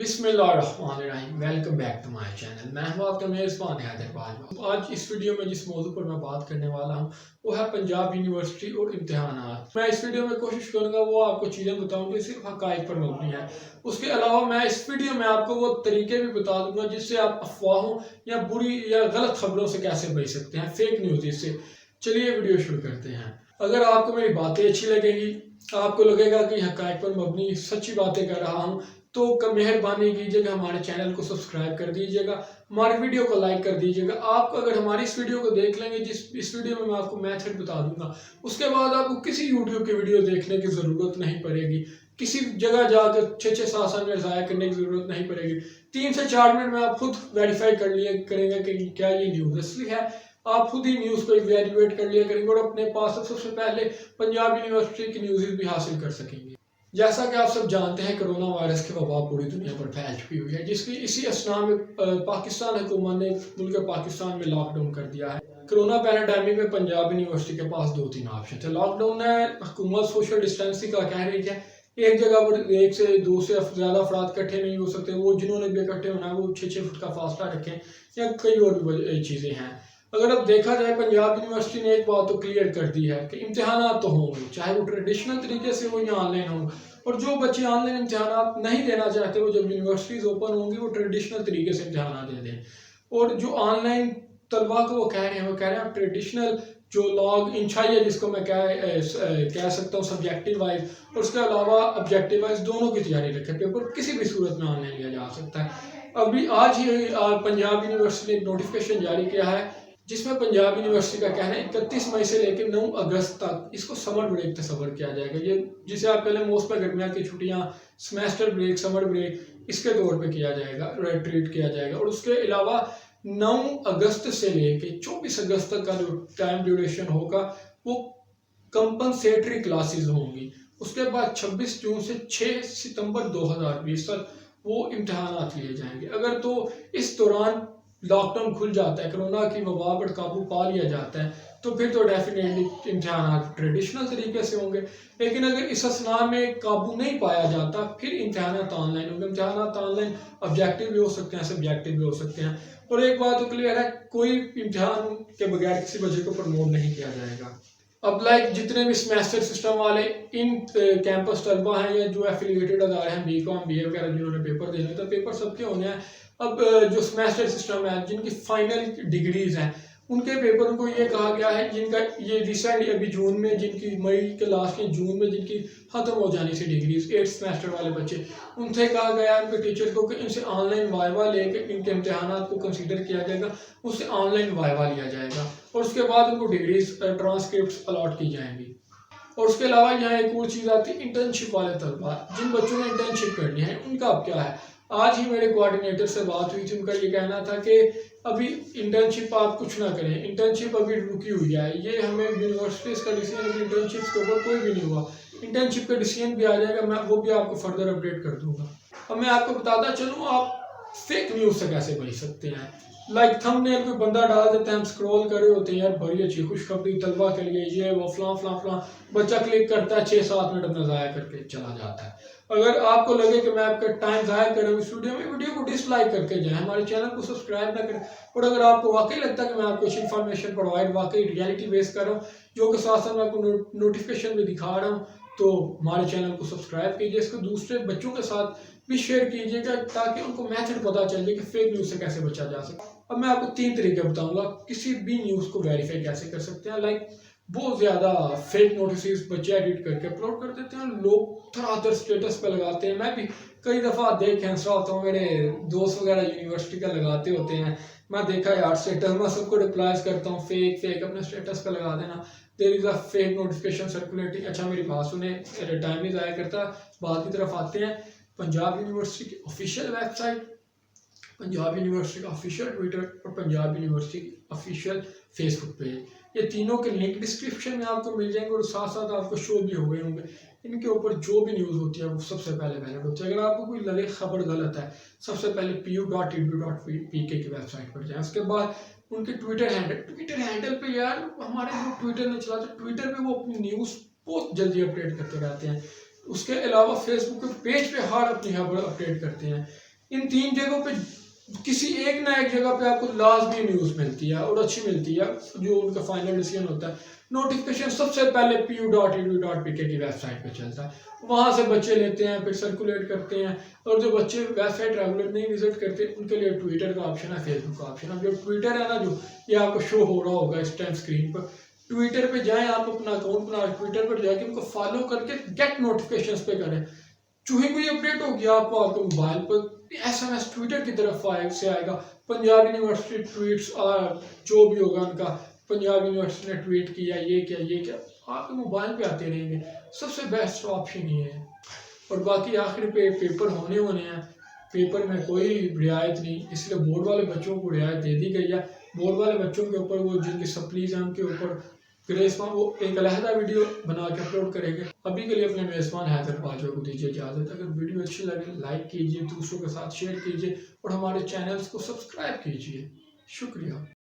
बिस्मिल्लाहिर्रहमानिर्रहीम। Welcome back to my channel. मैं हूं आपका मेज़बान हैदर। आज इस वीडियो में जिस मौजू पर मैं बात करने वाला हूं वो है पंजाब यूनिवर्सिटी और इम्तिहानात। मैं इस वीडियो में कोशिश करूंगा वो आपको चीज़ें बताऊं जो सिर्फ हक़ाइक़ पर मबनी है। उसके अलावा मैं इस वीडियो में आपको वो तरीके भी बता दूंगा जिससे आप अफवाहों या बुरी या गलत खबरों से कैसे बच सकते हैं, फेक न्यूज़ से। चलिए वीडियो शुरू करते हैं। अगर आपको मेरी बातें अच्छी लगेगी, आपको लगेगा कि हक़ाइक़ पर मबनी सच्ची बातें कर रहा हूँ, तो मेहरबानी कीजिएगा हमारे चैनल को सब्सक्राइब कर दीजिएगा, हमारे वीडियो को लाइक कर दीजिएगा। आप अगर हमारी इस वीडियो को देख लेंगे, इस वीडियो में मैं आपको मेथड बता दूंगा, उसके बाद आपको किसी यूट्यूब की वीडियो देखने की ज़रूरत नहीं पड़ेगी, किसी जगह जाकर 6-7 मिनट ज़ाया करने की ज़रूरत नहीं पड़ेगी। 3 से 4 मिनट में आप खुद वेरीफाई कर लिया करेंगे कि क्या ये न्यूज़ असली है। आप खुद ही न्यूज़ को इवैल्यूएट कर लिया करेंगे और अपने पास सबसे पहले पंजाब यूनिवर्सिटी की न्यूज़ भी हासिल कर सकेंगे। जैसा कि आप सब जानते हैं, कोरोना वायरस की वबा पूरी दुनिया पर फैल चुकी हुई है, जिसकी इसी असना में पाकिस्तान हुकूमत ने मुल्क पाकिस्तान में लॉकडाउन कर दिया है। कोरोना पैराडाइमिक में पंजाब यूनिवर्सिटी के पास 2-3 ऑप्शन थे। लॉकडाउन है, हुकूमत सोशल डिस्टेंसिंग का कह रही है, एक जगह पर 1 से 2 से ज़्यादा अफराद इकट्ठे नहीं हो सकते, वो जिन्होंने भी इकट्ठे होना है वो 6-6 फुट का फासला रखें, या कई और भी चीज़ें हैं। अगर अब देखा जाए, पंजाब यूनिवर्सिटी ने एक बात तो क्लियर कर दी है कि इम्तिहानात तो होंगे, चाहे वो ट्रेडिशनल तरीके से हो या ऑनलाइन हो। और जो बच्चे ऑनलाइन इम्तिहानात नहीं देना चाहते, वो जब यूनिवर्सिटीज़ ओपन होंगी वो ट्रेडिशनल तरीके से इम्तिहानात दे दें। और जो ऑनलाइन तलबा को वो कह रहे हैं ट्रेडिशनल जो लॉग इंशाई है, जिसको मैं कह सकता हूँ सब्जेक्टिव वाइज, और उसके अलावा ऑब्जेक्टिव वाइज दोनों की तैयारी रखें। पेपर किसी भी सूरत में ऑनलाइन लिया जा सकता है। अभी आज ही पंजाब यूनिवर्सिटी ने एक नोटिफिकेशन जारी किया है, जिसमें पंजाब यूनिवर्सिटी का कहना है 31 मई से लेकर 9 अगस्त तक इसको समर ब्रेक तस्वर किया जाएगा। ये जिसे आप पहले मौसम गर्मियाँ की छुट्टियाँ, सेमेस्टर ब्रेक, समर ब्रेक, इसके तौर पे किया जाएगा, ट्रीट किया जाएगा। और उसके अलावा 9 अगस्त से लेकर 24 अगस्त तक का जो टाइम ड्यूरेशन होगा वो कंपनसेटरी क्लासेस होंगी। उसके बाद 26 जून से 6 सितंबर 2020 तक वो इम्तिहानात लिए जाएंगे। अगर तो इस दौरान लॉकडाउन खुल जाता है, कोरोना की वबा पर काबू पा लिया जाता है, तो फिर तो डेफिनेटली इम्तिहानात ट्रेडिशनल तरीके से होंगे। लेकिन अगर इस असना में काबू नहीं पाया जाता, फिर इम्तिहानात ऑनलाइन होंगे। इम्तिहानात ऑनलाइन ऑब्जेक्टिव भी हो सकते हैं, सब्जेक्टिव भी हो सकते हैं। और एक बात तो क्लियर है, कोई इम्तिहान के बगैर किसी बच्चे को प्रमोट नहीं किया जाएगा। अब जितने भी सेमेस्टर सिस्टम वाले इन कैंपस तलबा हैं या जो एफिलिएटेड अदारे हैं, बीकॉम बीए वगैरह, जिन्होंने पेपर देने तो पेपर सबके होने हैं। अब जो सेमेस्टर सिस्टम है, जिनकी फाइनल डिग्रीज हैं, उनके पेपर को ये कहा गया है, जिनका ये रिसेंट अभी जून में, जिनकी मई के लास्ट में जून में जिनकी खत्म हो जानी थी डिग्रीज, 8th सेमेस्टर वाले बच्चे, उनसे कहा गया है उनके टीचर को कि इनसे ऑनलाइन वाइवा लेकर इनके इम्तिहानात को कंसीडर किया जाएगा, उससे ऑनलाइन वाइवा लिया जाएगा और उसके बाद उनको डिग्रीज ट्रांसक्रिप्ट अलॉट की जाएंगी। और उसके अलावा यहाँ एक और चीज़ आती है, इंटर्नशिप वाले तलबा, जिन बच्चों ने इंटर्नशिप करनी है, उनका अब क्या है। आज ही मेरे कोऑर्डिनेटर से बात हुई थी, उनका ये कहना था कि अभी इंटर्नशिप आप कुछ ना करें, इंटर्नशिप अभी रुकी हुई है। ये हमें यूनिवर्सिटीज़ का डिसीजन है कि इंटर्नशिप के ऊपर कोई भी नहीं हुआ। इंटर्नशिप का डिसीजन भी आ जाएगा, मैं वो भी आपको फर्दर अपडेट कर दूंगा। अब मैं आपको बताता चलूँ, आप फेक न्यूज़ से कैसे बच सकते हैं। थंबनेल कोई बंदा डाल देता है, हम स्क्रॉल कर रहे होते हैं, यार बड़ी अच्छी खुशखबरी तलबा के लिए, ये वो फलां फलां फलां, बच्चा क्लिक करता है, 6-7 मिनट अपना ज़ाया करके चला जाता है। अगर आपको लगे कि मैं आपका टाइम ज़ाया कर रहा हूँ इस वीडियो में, वीडियो को डिसलाइक करके जाए, हमारे चैनल को सब्सक्राइब ना करें। और अगर आपको वाकई लगता है कि मैं आपको कुछ इन्फॉर्मेशन प्रोवाइड वाकई रियलिटी बेस कर रहा हूँ, जो कि साथ साथ मैं आपको नोटिफिकेशन भी दिखा रहा हूँ, तो हमारे चैनल को सब्सक्राइब कीजिए, इसको दूसरे बच्चों के साथ भी शेयर कीजिएगा, ताकि उनको मेथड पता चल जाए कि फेक न्यूज़ से कैसे बचा जा सकता है। अब मैं आपको 3 तरीके बताऊंगा किसी भी न्यूज़ को वेरीफाई कैसे कर सकते हैं। बहुत ज़्यादा फेक नोटिस बच्चे एडिट करके अपलोड कर देते हैं, लोग तरह तरह स्टेटस पे लगाते हैं। मैं भी कई दफ़ा देख हंसा होता हूँ, मेरे दोस्त वगैरह यूनिवर्सिटी का लगाते होते हैं, मैं देखा यार स्टेटस, मैं सबको रिप्लाईज करता हूँ, फेक अपने स्टेटस पे लगा देना, there is a fake notification circulating. अच्छा मेरी बात सुने, टाइम नहीं ज़ाया करता, बात की तरफ आते हैं। पंजाब यूनिवर्सिटी की ऑफिशियल वेबसाइट, पंजाब यूनिवर्सिटी का ऑफिशियल ट्विटर और पंजाब यूनिवर्सिटी की ऑफिशियल फेसबुक पेज, ये तीनों के लिंक डिस्क्रिप्शन में आपको मिल जाएंगे और साथ साथ आपको शो भी हो गए होंगे। इनके ऊपर जो भी न्यूज़ होती है वो सबसे पहले वैलिड होती है। अगर आपको कोई लगे खबर गलत है, सबसे पहले pu.edu.pk की वेबसाइट पर जाएं। उसके बाद उनके ट्विटर हैंडल पे, यार हमारे लोग ट्विटर नहीं चलाते, ट्विटर पे वो अपनी न्यूज़ बहुत जल्दी अपडेट करते रहते हैं। उसके अलावा फेसबुक के पेज पे हर अपनी खबर अपडेट करते हैं। इन 3 जगहों पे किसी एक ना एक जगह पे आपको लाजमी न्यूज़ मिलती है और अच्छी मिलती है, जो उनका फाइनल डिसीजन होता है। नोटिफिकेशन सबसे पहले pu.edu.pk की वेबसाइट पे चलता है, वहाँ से बच्चे लेते हैं, फिर सर्कुलेट करते हैं। और जो बच्चे वेबसाइट रेगुलर नहीं विजिट करते उनके लिए ट्विटर का ऑप्शन है, फेसबुक का ऑप्शन है। जो ट्विटर है ना, जो ये आपको शो हो रहा होगा इस टाइम स्क्रीन पर, ट्विटर पे जाएं, आप अपना अकाउंट बना ट्विटर पर जाके उनको फॉलो करके गेट नोटिफिकेशन पे करें। जो ही कोई अपडेट होगी आपको आपके मोबाइल पर एसएमएस ट्विटर की तरफ से आएगा। पंजाब यूनिवर्सिटी ट्वीट्स जो भी होगा उनका, पंजाब यूनिवर्सिटी ने ट्वीट किया, ये क्या आपके मोबाइल पे आते रहेंगे। सबसे बेस्ट ऑप्शन ये है। और बाकी आखिर पे पेपर होने हैं, पेपर में कोई रियायत नहीं, इसलिए बोर्ड वाले बच्चों को रियायत दे दी गई है। बोर्ड वाले बच्चों के ऊपर, वो जिनकी सप्लीज हैं उनके ऊपर ग्रेस वो एक अलहदा वीडियो बना के अपलोड करेंगे। अभी के लिए अपने मेज़बान हैदर बाजवा को दीजिए इजाज़त। अगर वीडियो अच्छी लगे लाइक कीजिए, दूसरों के साथ शेयर कीजिए और हमारे चैनल्स को सब्सक्राइब कीजिए। शुक्रिया।